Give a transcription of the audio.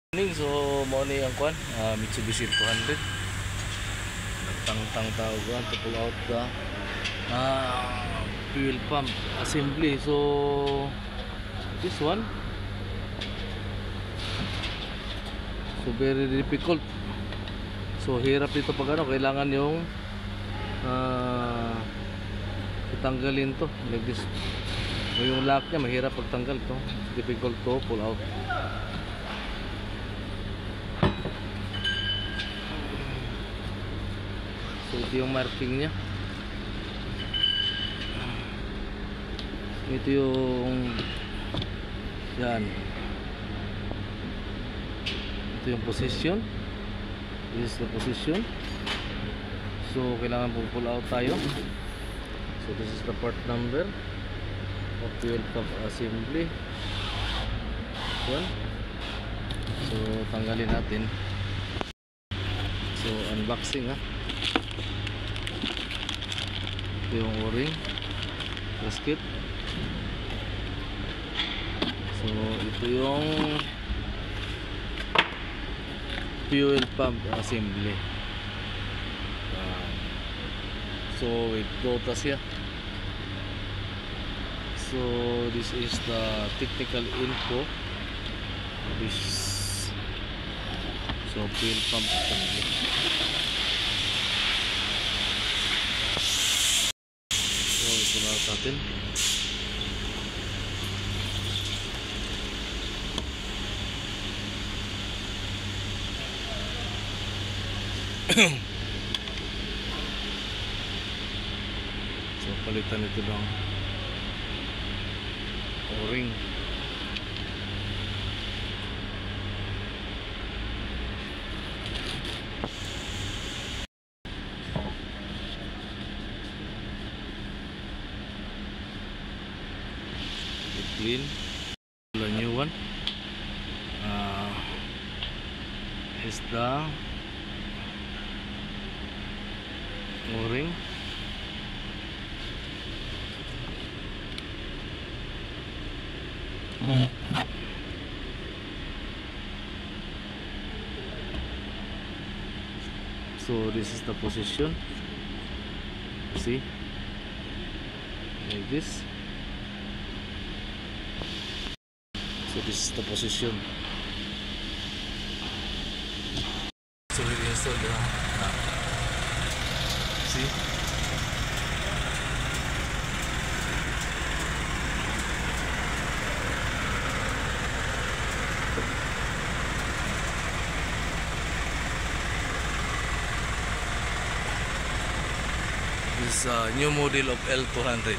So mo ni ang kwan, Mitsubishi 200. Nagtang-tang tawag to pull out ka fuel pump assembly. So this one, so very difficult. So hirap dito pag ano, kailangan yung tanggalin to like this. So, yung lock niya mahirap pagtanggal to, difficult to pull out. So ito yung marking nya, ito yung yan, ito yung position, this is the position. So kailangan po pull out tayo. So this is the part number of fuel pump assembly. Yan. So tanggalin natin. So unboxing ito yung o-ring gasket. So ito yung fuel pump assembly. So with butas siya. So this is the technical info. This so fuel pump assembly. So ito na natin. So palitan ito ng o-ring. Clean the new one. Is the o-ring. So this is the position. See, like this. So this is the position. So we install the see. This is a new model of L200.